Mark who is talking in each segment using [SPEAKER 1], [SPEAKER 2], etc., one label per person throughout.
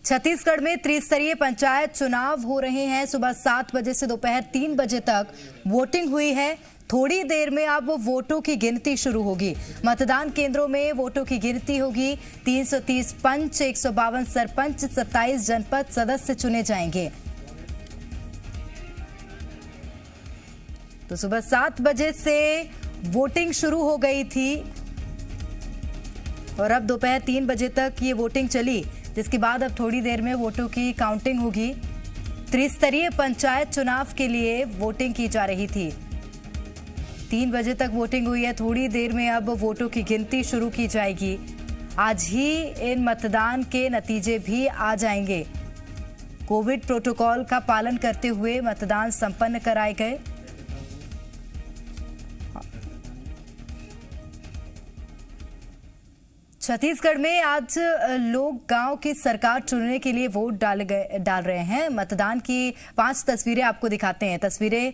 [SPEAKER 1] छत्तीसगढ़ में त्रिस्तरीय पंचायत चुनाव हो रहे हैं। सुबह 7 बजे से दोपहर 3 बजे तक वोटिंग हुई है। थोड़ी देर में अब वोटों की गिनती शुरू होगी। मतदान केंद्रों में वोटों की गिनती होगी। 330 पंच, 152 सरपंच, 27 जनपद सदस्य चुने जाएंगे। तो सुबह 7 बजे से वोटिंग शुरू हो गई थी और अब दोपहर 3 बजे तक ये वोटिंग चली, जिसके बाद अब थोड़ी देर में वोटों की काउंटिंग होगी। त्रिस्तरीय पंचायत चुनाव के लिए वोटिंग की जा रही थी। 3 बजे तक वोटिंग हुई है। थोड़ी देर में अब वोटों की गिनती शुरू की जाएगी। आज ही इन मतदान के नतीजे भी आ जाएंगे। कोविड प्रोटोकॉल का पालन करते हुए मतदान संपन्न कराए गए। छत्तीसगढ़ में आज लोग गांव की सरकार चुनने के लिए वोट डाल रहे हैं। मतदान की 5 तस्वीरें आपको दिखाते हैं। तस्वीरें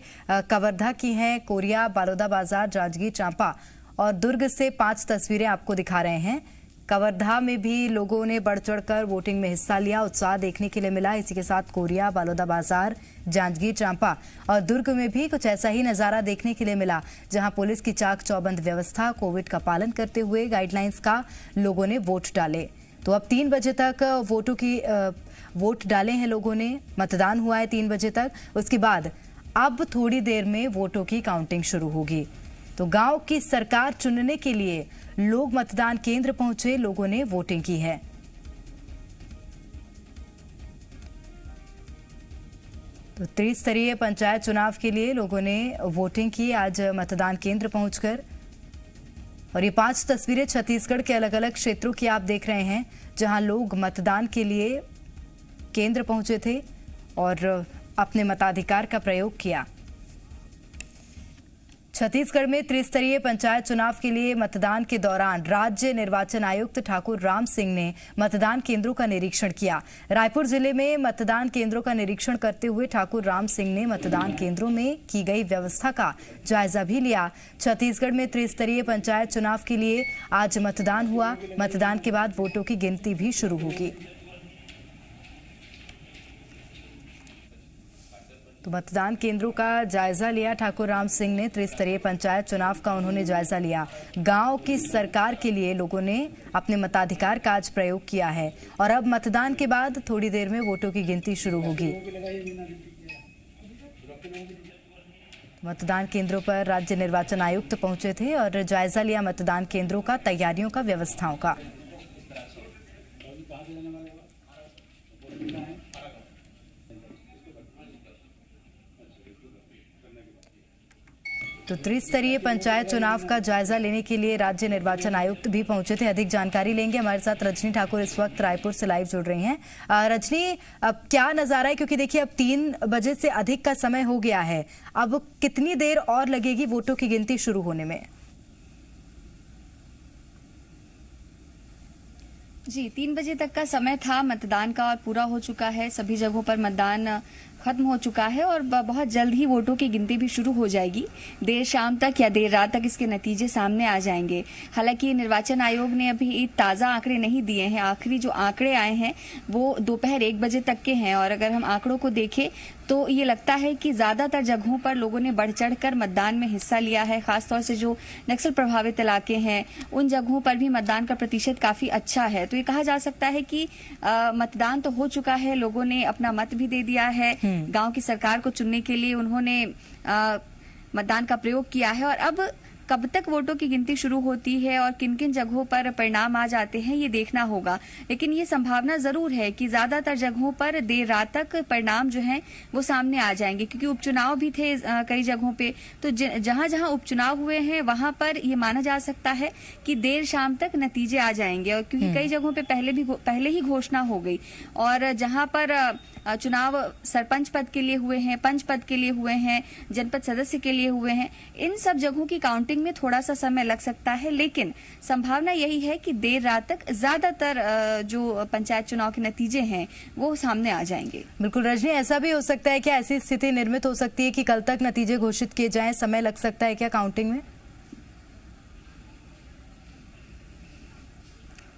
[SPEAKER 1] कवर्धा की हैं, कोरिया, बलौदाबाजार, जांजगीर चांपा और दुर्ग से 5 तस्वीरें आपको दिखा रहे हैं। कवर्धा में भी लोगों ने बढ़ चढ़कर वोटिंग में हिस्सा लिया, उत्साह देखने के लिए मिला। इसी के साथ कोरिया, बलौदाबाजार, जांजगीर चांपा और दुर्ग में भी कुछ ऐसा ही नजारा देखने के लिए मिला, जहां पुलिस की चाक चौबंद व्यवस्था, कोविड का पालन करते हुए गाइडलाइंस का लोगों ने वोट डाले। तो अब 3 बजे तक वोट डाले हैं लोगों ने। मतदान हुआ है 3 बजे तक। उसके बाद अब थोड़ी देर में वोटों की काउंटिंग शुरू होगी। तो गांव की सरकार चुनने के लिए लोग मतदान केंद्र पहुंचे, लोगों ने वोटिंग की है। तो त्रिस्तरीय पंचायत चुनाव के लिए लोगों ने वोटिंग की आज मतदान केंद्र पहुंचकर। और ये 5 तस्वीरें छत्तीसगढ़ के अलग अलग क्षेत्रों की आप देख रहे हैं, जहां लोग मतदान के लिए केंद्र पहुंचे थे और अपने मताधिकार का प्रयोग किया। छत्तीसगढ़ में त्रिस्तरीय पंचायत चुनाव के लिए मतदान के दौरान राज्य निर्वाचन आयुक्त ठाकुर राम सिंह ने मतदान केंद्रों का निरीक्षण किया। रायपुर जिले में मतदान केंद्रों का निरीक्षण करते हुए ठाकुर राम सिंह ने मतदान केंद्रों में की गई व्यवस्था का जायजा भी लिया। छत्तीसगढ़ में त्रिस्तरीय पंचायत चुनाव के लिए आज मतदान हुआ। मतदान के बाद वोटों की गिनती भी शुरू होगी। तो मतदान केंद्रों का जायजा लिया ठाकुर राम सिंह ने। त्रिस्तरीय पंचायत चुनाव का उन्होंने जायजा लिया। गांव की सरकार के लिए लोगों ने अपने मताधिकार का आज प्रयोग किया है और अब मतदान के बाद थोड़ी देर में वोटों की गिनती शुरू होगी। मतदान केंद्रों पर राज्य निर्वाचन आयुक्त पहुंचे थे और जायजा लिया मतदान केंद्रों का, तैयारियों का, व्यवस्थाओं का। तो त्रिस्तरीय पंचायत चुनाव का जायजा लेने के लिए राज्य निर्वाचन आयुक्त भी पहुंचे थे। अधिक जानकारी लेंगे, हमारे साथ रजनी ठाकुर इस वक्त रायपुर से लाइव जुड़ रही हैं। रजनी, अब क्या नजारा है, क्योंकि देखिए अब 3 बजे से अधिक का समय हो गया है। अब कितनी देर और लगेगी वोटों की गिनती शुरू होने में?
[SPEAKER 2] जी, 3 बजे तक का समय था मतदान का और पूरा हो चुका है। सभी जगहों पर मतदान खत्म हो चुका है और बहुत जल्द ही वोटों की गिनती भी शुरू हो जाएगी। देर शाम तक या देर रात तक इसके नतीजे सामने आ जाएंगे। हालांकि निर्वाचन आयोग ने अभी ताज़ा आंकड़े नहीं दिए हैं। आखिरी जो आंकड़े आए हैं वो दोपहर 1 बजे तक के हैं और अगर हम आंकड़ों को देखें तो ये लगता है कि ज्यादातर जगहों पर लोगों ने बढ़ चढ़कर मतदान में हिस्सा लिया है। खासतौर से जो नक्सल प्रभावित इलाके हैं उन जगहों पर भी मतदान का प्रतिशत काफी अच्छा है। तो ये कहा जा सकता है कि मतदान तो हो चुका है, लोगों ने अपना मत भी दे दिया है। गांव की सरकार को चुनने के लिए उन्होंने मतदान का प्रयोग किया है और अब कब तक वोटों की गिनती शुरू होती है और किन किन जगहों पर परिणाम आ जाते हैं ये देखना होगा। लेकिन ये संभावना जरूर है कि ज्यादातर जगहों पर देर रात तक परिणाम जो हैं वो सामने आ जाएंगे, क्योंकि उपचुनाव भी थे कई जगहों पे। तो जहां जहां उपचुनाव हुए हैं वहां पर ये माना जा सकता है कि देर शाम तक नतीजे आ जाएंगे, और क्योंकि कई जगहों पे पहले ही घोषणा हो गई। और जहां पर चुनाव सरपंच पद के लिए हुए हैं, पंच पद के लिए हुए हैं, जनपद सदस्य के लिए हुए हैं, इन सब जगहों की काउंटिंग में थोड़ा सा समय लग सकता है। लेकिन संभावना यही है कि देर रात तक ज्यादातर जो पंचायत चुनाव के नतीजे हैं वो सामने आ जाएंगे।
[SPEAKER 1] बिल्कुल रजनी, ऐसा भी हो सकता है क्या, ऐसी स्थिति निर्मित हो सकती है कि कल तक नतीजे घोषित किए जाएं, समय लग सकता है क्या काउंटिंग में?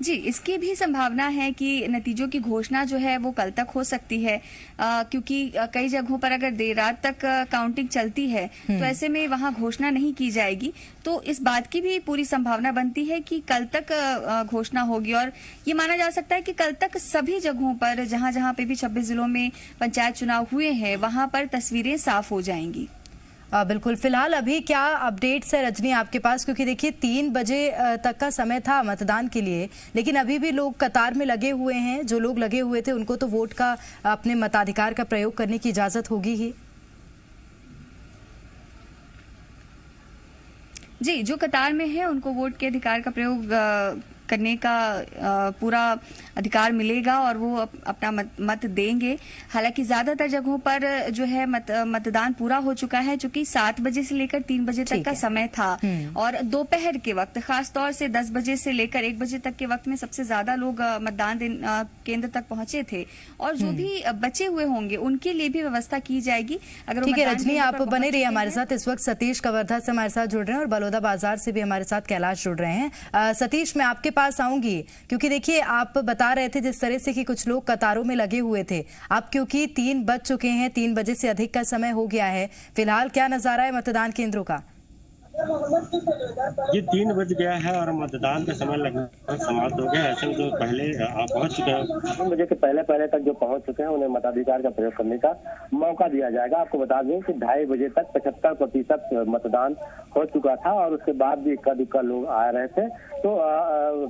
[SPEAKER 2] जी, इसकी भी संभावना है कि नतीजों की घोषणा जो है वो कल तक हो सकती है, क्योंकि कई जगहों पर अगर देर रात तक काउंटिंग चलती है तो ऐसे में वहां घोषणा नहीं की जाएगी। तो इस बात की भी पूरी संभावना बनती है कि कल तक घोषणा होगी, और ये माना जा सकता है कि कल तक सभी जगहों पर जहां जहां पे भी 26 जिलों में पंचायत चुनाव हुए हैं वहां पर तस्वीरें साफ हो जाएंगी।
[SPEAKER 1] बिल्कुल। फिलहाल अभी क्या अपडेट्स है रजनी आपके पास, क्योंकि देखिए 3 बजे तक का समय था मतदान के लिए, लेकिन अभी भी लोग कतार में लगे हुए हैं। जो लोग लगे हुए थे उनको तो वोट का, अपने मताधिकार का प्रयोग करने की इजाजत होगी ही।
[SPEAKER 2] जी, जो कतार में है उनको वोट के अधिकार का प्रयोग करने का पूरा अधिकार मिलेगा और वो अपना मत देंगे। हालांकि ज्यादातर जगहों पर जो है मतदान पूरा हो चुका है, चूंकि 7 बजे से लेकर 3 बजे तक का समय था, और दोपहर के वक्त खासतौर से 10 बजे से लेकर 1 बजे तक के वक्त में सबसे ज्यादा लोग मतदान केंद्र तक पहुंचे थे, और जो भी बचे हुए होंगे उनके लिए भी व्यवस्था की जाएगी। अगर
[SPEAKER 1] ठीक है रजनी, आप बने रहिए हमारे साथ। इस वक्त सतीश कवर्धा से हमारे साथ जुड़ रहे हैं और बलौदा बाजार से भी हमारे साथ कैलाश जुड़ रहे हैं। सतीश, मैं आपके पास आऊंगी, क्योंकि देखिए आप बता रहे थे जिस तरह से कि कुछ लोग कतारों में लगे हुए थे। अब क्योंकि 3 बज चुके हैं, 3 बजे से अधिक का समय हो गया है, फिलहाल क्या नजारा है मतदान केंद्रों का?
[SPEAKER 3] ये 3 बज गया है और मतदान का समय लगभग समाप्त हो गया। ऐसे में जो पहले आप पहुंच चुके हैं, 3 बजे के पहले तक जो पहुंच चुके हैं उन्हें मताधिकार का प्रयोग करने का मौका दिया जाएगा। आपको बता दें कि 2:30 बजे तक 75% मतदान हो चुका था, और उसके बाद भी इक्का दुक्का लोग आ रहे थे। तो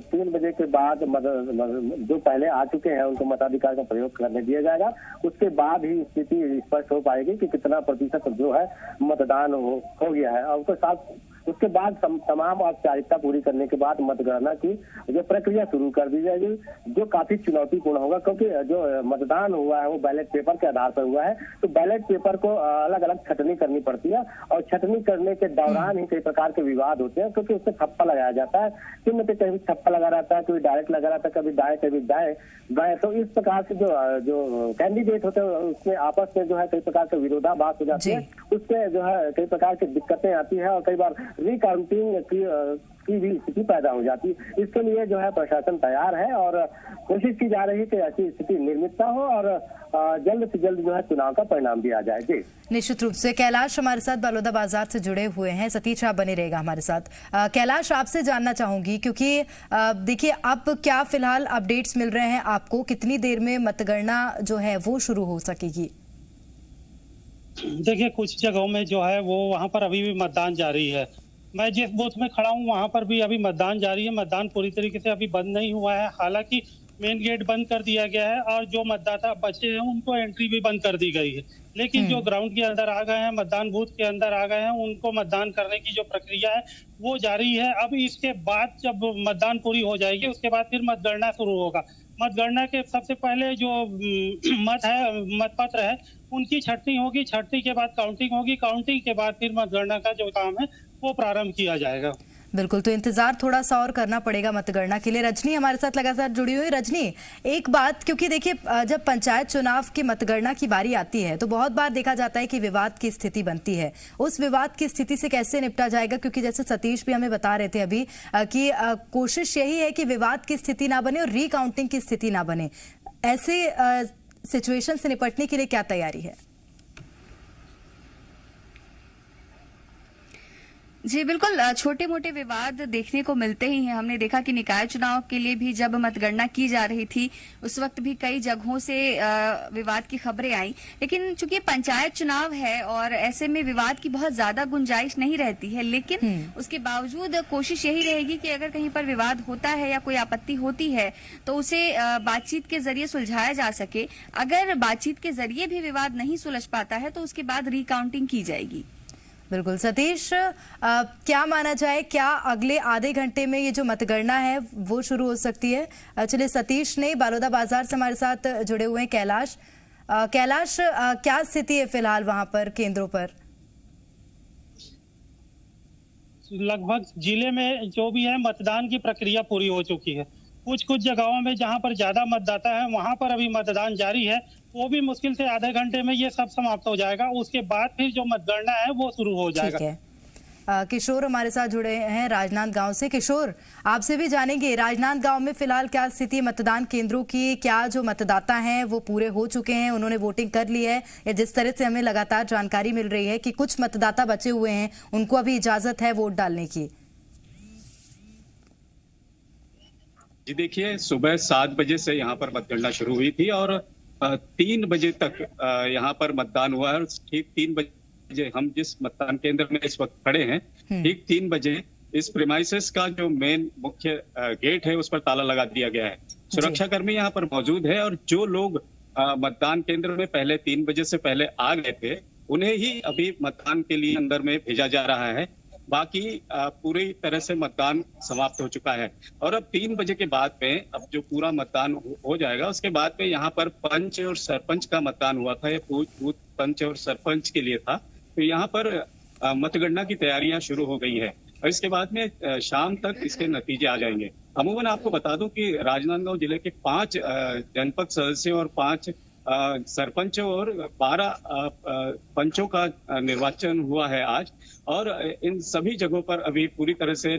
[SPEAKER 3] 3 बजे के बाद जो पहले आ चुके हैं उनको मताधिकार का प्रयोग करने दिया जाएगा। उसके बाद ही स्थिति स्पष्ट हो पाएगी कि कितना प्रतिशत जो है मतदान हो गया है। और उसके बाद तमाम औपचारिकता पूरी करने के बाद मतगणना की जो प्रक्रिया शुरू कर दी जाएगी, जो काफी चुनौतीपूर्ण होगा, क्योंकि जो मतदान हुआ है वो बैलेट पेपर के आधार पर हुआ है। तो बैलेट पेपर को अलग अलग छटनी करनी पड़ती है, और छटनी करने के दौरान ही कई प्रकार के विवाद होते हैं, क्योंकि उससे छप्पा लगाया जाता है। चिन्ह पे कभी छप्पा लगा रहता है, कभी डायरेक्ट लगा रहता है, कभी दाएं कभी दाएं। तो इस प्रकार से जो कैंडिडेट होते हैं उसमें आपस में जो है कई प्रकार के विरोधाभास हो जाते हैं। उससे जो है कई प्रकार की दिक्कतें आती है, और कई बार रिकाउंटिंग की भी स्थिति पैदा हो जाती है। इसके लिए जो है प्रशासन तैयार है और कोशिश की जा रही है कि ऐसी स्थिति निर्मित ना हो, और जल्द से जल्द जो है चुनाव का परिणाम भी आ जाए। जी,
[SPEAKER 1] निश्चित रूप से। कैलाश हमारे साथ बलौदा बाजार से जुड़े हुए हैं। सतीश, आप बने रहेगा हमारे साथ। कैलाश, आपसे जानना चाहूंगी, क्योंकि देखिए अब क्या फिलहाल अपडेट्स मिल रहे हैं आपको, कितनी देर में मतगणना जो है वो शुरू हो सकेगी?
[SPEAKER 4] देखिए, कुछ जगहों में जो है वो वहां पर अभी भी मतदान जारी है। मैं जिस बूथ में खड़ा हूँ वहां पर भी अभी मतदान जारी है। मतदान पूरी तरीके से अभी बंद नहीं हुआ है। हालांकि मेन गेट बंद कर दिया गया है और जो मतदाता बचे हैं उनको एंट्री भी बंद कर दी गई है। लेकिन जो ग्राउंड के अंदर आ गए हैं, मतदान बूथ के अंदर आ गए हैं, उनको मतदान करने की जो प्रक्रिया है वो जारी है। अब इसके बाद जब मतदान पूरी हो जाएगी उसके बाद फिर मतगणना शुरू होगा। मतगणना के सबसे पहले जो मतपत्र है उनकी छटनी होगी। छटनी के बाद काउंटिंग होगी। काउंटिंग के बाद फिर मतगणना का जो काम है वो प्रारंभ किया जाएगा।
[SPEAKER 1] बिल्कुल, तो इंतजार थोड़ा सा और करना पड़ेगा मतगणना के लिए। रजनी हमारे साथ लगातार जुड़ी हुई। रजनी, एक बात, क्योंकि देखिए जब पंचायत चुनाव की मतगणना की बारी आती है तो बहुत बार देखा जाता है कि विवाद की स्थिति बनती है। उस विवाद की स्थिति से कैसे निपटा जाएगा, क्योंकि जैसे सतीश भी हमें बता रहे थे अभी कि कोशिश यही है कि विवाद की स्थिति ना बने और रिकाउंटिंग की स्थिति ना बने। ऐसे सिचुएशन से निपटने के लिए क्या तैयारी है?
[SPEAKER 2] जी बिल्कुल, छोटे मोटे विवाद देखने को मिलते ही हैं। हमने देखा कि निकाय चुनाव के लिए भी जब मतगणना की जा रही थी उस वक्त भी कई जगहों से विवाद की खबरें आई, लेकिन चूंकि पंचायत चुनाव है और ऐसे में विवाद की बहुत ज्यादा गुंजाइश नहीं रहती है, लेकिन उसके बावजूद कोशिश यही रहेगी कि अगर कहीं पर विवाद होता है या कोई आपत्ति होती है तो उसे बातचीत के जरिए सुलझाया जा सके। अगर बातचीत के जरिए भी विवाद नहीं सुलझ पाता है तो उसके बाद रिकाउंटिंग की जाएगी।
[SPEAKER 1] बिल्कुल। सतीश, क्या माना जाए, क्या अगले आधे घंटे में ये जो मतगणना है वो शुरू हो सकती है? चलिए, सतीश ने बलौदा बाजार से हमारे साथ जुड़े हुए हैं कैलाश। कैलाश, क्या स्थिति है फिलहाल वहां पर केंद्रों पर?
[SPEAKER 4] लगभग जिले में जो भी है मतदान की प्रक्रिया पूरी हो चुकी है। कुछ जगहों में जहां पर ज्यादा मतदाता है वहां पर अभी मतदान जारी है। वो भी मुश्किल से आधे घंटे में ये सब समाप्त हो जाएगा। उसके बाद फिर जो मतगणना है वो शुरू हो जाएगा।
[SPEAKER 1] ठीक है, किशोर हमारे साथ जुड़े हैं राजनांदगांव से। किशोर, आपसे भी जानेंगे राजनांदगांव में फिलहाल क्या स्थिति मतदान केंद्रों की, क्या जो मतदाता हैं वो पूरे हो चुके हैं, उन्होंने वोटिंग कर ली है, या जिस तरह से हमें लगातार जानकारी मिल रही है कि कुछ मतदाता बचे हुए हैं उनको अभी इजाजत है वोट डालने की?
[SPEAKER 5] जी देखिए, सुबह 7 बजे से यहाँ पर मतगणना शुरू हुई थी और 3 बजे तक यहाँ पर मतदान हुआ है। ठीक 3 बजे हम जिस मतदान केंद्र में इस वक्त खड़े हैं, ठीक 3 बजे इस प्रीमाइसेस का जो मेन मुख्य गेट है उस पर ताला लगा दिया गया है। सुरक्षाकर्मी यहाँ पर मौजूद है और जो लोग मतदान केंद्र में पहले 3 बजे से पहले आ गए थे उन्हें ही अभी मतदान के लिए अंदर में भेजा जा रहा है। बाकी पूरी तरह से मतदान समाप्त हो चुका है और अब 3 बजे के बाद में अब जो पूरा मतदान हो जाएगा उसके बाद में यहाँ पर पंच और सरपंच का मतदान हुआ था। ये बूथ पंच और सरपंच के लिए था। तो यहाँ पर मतगणना की तैयारियां शुरू हो गई है और इसके बाद में शाम तक इसके नतीजे आ जाएंगे। अमूमन आपको बता दूं कि राजनांदगांव जिले के 5 जनपद सदस्यों और 5 सरपंचों और 12 पंचों का निर्वाचन हुआ है आज और इन सभी जगहों पर अभी पूरी तरह से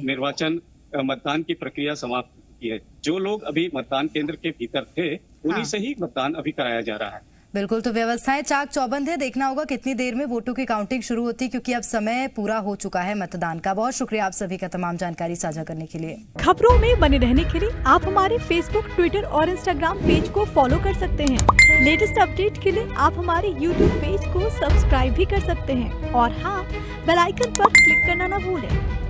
[SPEAKER 5] निर्वाचन मतदान की प्रक्रिया समाप्त की है। जो लोग अभी मतदान केंद्र के भीतर थे उन्हीं से ही मतदान अभी कराया जा रहा है।
[SPEAKER 1] बिल्कुल, तो व्यवस्थाएं चाक चौबंद है। देखना होगा कितनी देर में वोटों की काउंटिंग शुरू होती है, क्योंकि अब समय पूरा हो चुका है मतदान का। बहुत शुक्रिया आप सभी का तमाम जानकारी साझा करने के लिए।
[SPEAKER 6] खबरों में बने रहने के लिए आप हमारे फेसबुक, ट्विटर और इंस्टाग्राम पेज को फॉलो कर सकते हैं। लेटेस्ट अपडेट के लिए आप हमारे यूट्यूब पेज को सब्सक्राइब भी कर सकते हैं और हाँ, बेल आइकन पर क्लिक करना न भूलें।